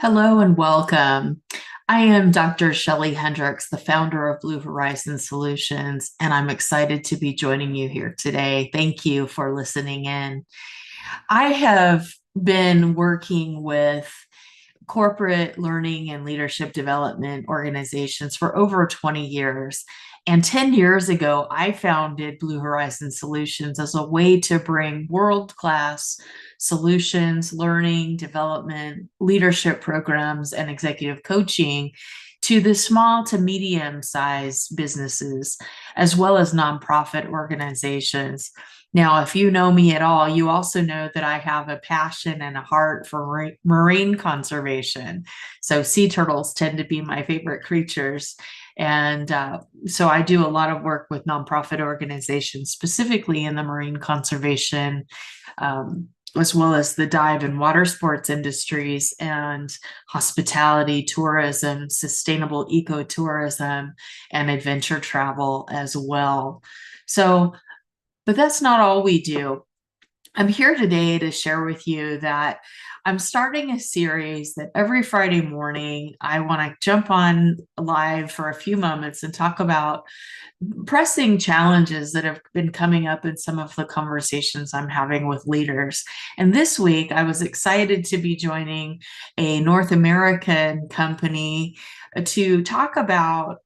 Hello and welcome. I am Dr. Shelley Hendricks, the founder of Blue Horizon Solutions, and I'm excited to be joining you here today. Thank you for listening in. I have been working with corporate learning and leadership development organizations for over 20 years. And 10 years ago, I founded Blue Horizon Solutions as a way to bring world class solutions, learning, development, leadership programs, and executive coaching to the small to medium sized businesses, as well as nonprofit organizations. Now, if you know me at all, you also know that I have a passion and a heart for marine conservation. So, sea turtles tend to be my favorite creatures. And so, I do a lot of work with nonprofit organizations, specifically in the marine conservation, as well as the dive and water sports industries and hospitality, tourism, sustainable ecotourism, and adventure travel as well. So, but that's not all we do. I'm here today to share with you that I'm starting a series that every Friday morning I want to jump on live for a few moments and talk about pressing challenges that have been coming up in some of the conversations I'm having with leaders. And this week I was excited to be joining a North American company to talk about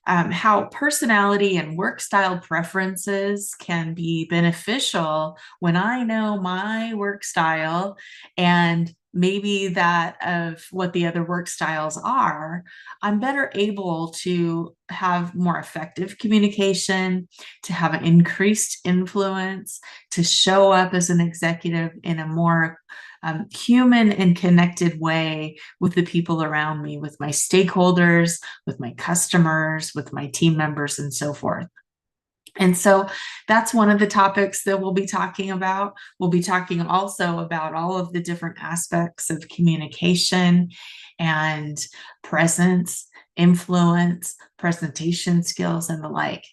how personality and work style preferences can be beneficial when I know my work style and maybe that of what the other work styles are. I'm better able to have more effective communication, to have an increased influence, to show up as an executive in a more human and connected way with the people around me, with my stakeholders, with my customers, with my team members, and so forth. And so that's one of the topics that we'll be talking about. We'll be talking also about all of the different aspects of communication and presence, influence, presentation skills, and the like.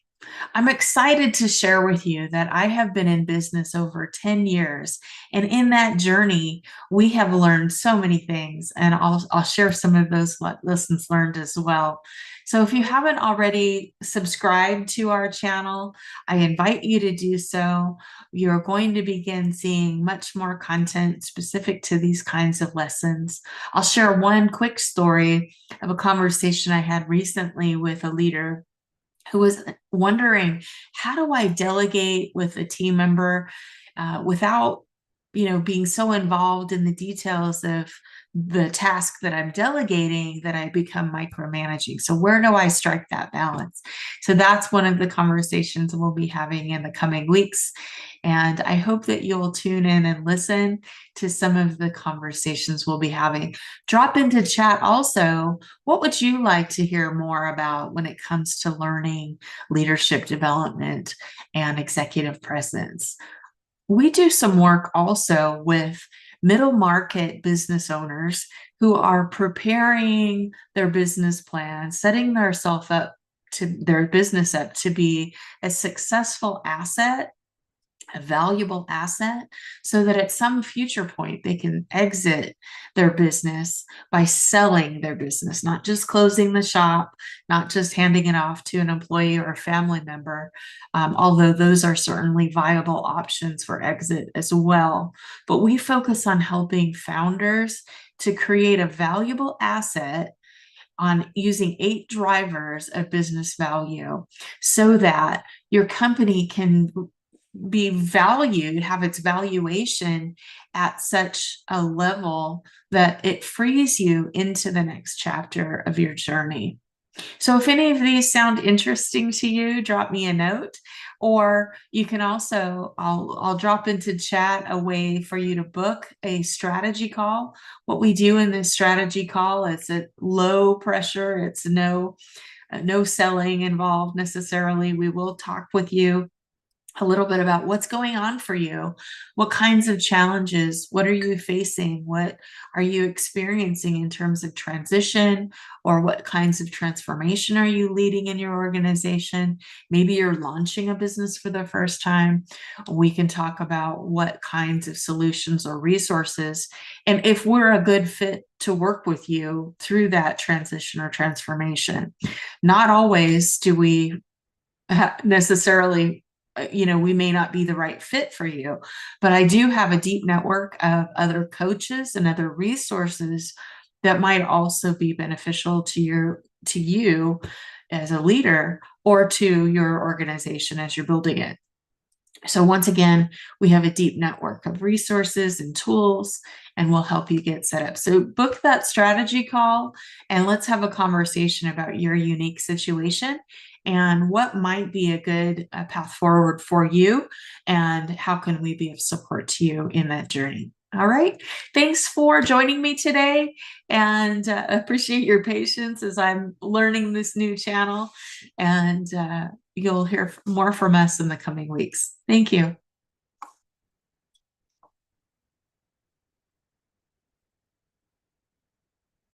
I'm excited to share with you that I have been in business over 10 years. And in that journey, we have learned so many things. And I'll share some of those lessons learned as well. So if you haven't already subscribed to our channel, I invite you to do so. You're going to begin seeing much more content specific to these kinds of lessons. I'll share one quick story of a conversation I had recently with a leader who was wondering, how do I delegate with a team member without being so involved in the details of the task that I'm delegating that I become micromanaging? So where do I strike that balance? So that's one of the conversations we'll be having in the coming weeks. And I hope that you'll tune in and listen to some of the conversations we'll be having. Drop into chat also. What would you like to hear more about when it comes to learning, leadership development, and executive presence? We do some work also with middle market business owners who are preparing their business plan, setting their business up to be a successful asset, a valuable asset, so that at some future point they can exit their business by selling their business, not just closing the shop, not just handing it off to an employee or a family member, although those are certainly viable options for exit as well. But we focus on helping founders to create a valuable asset on using 8 drivers of business value so that your company can be valued, have its valuation at such a level that it frees you into the next chapter of your journey. So if any of these sound interesting to you, drop me a note, or you can also, I'll drop into chat a way for you to book a strategy call. What we do in this strategy call is at low pressure. It's no selling involved necessarily. We will talk with you a little bit about what's going on for you. What kinds of challenges? What are you facing? What are you experiencing in terms of transition? Or what kinds of transformation are you leading in your organization? Maybe you're launching a business for the first time. We can talk about what kinds of solutions or resources, and if we're a good fit to work with you through that transition or transformation. Not always do we necessarily, we may not be the right fit for you, but I do have a deep network of other coaches and other resources that might also be beneficial to you as a leader, or to your organization as you're building it. So once again, we have a deep network of resources and tools, and we'll help you get set up. So book that strategy call, and let's have a conversation about your unique situation and what might be a good path forward for you, and how can we be of support to you in that journey. All right. Thanks for joining me today, and appreciate your patience as I'm learning this new channel. And you'll hear more from us in the coming weeks. Thank you.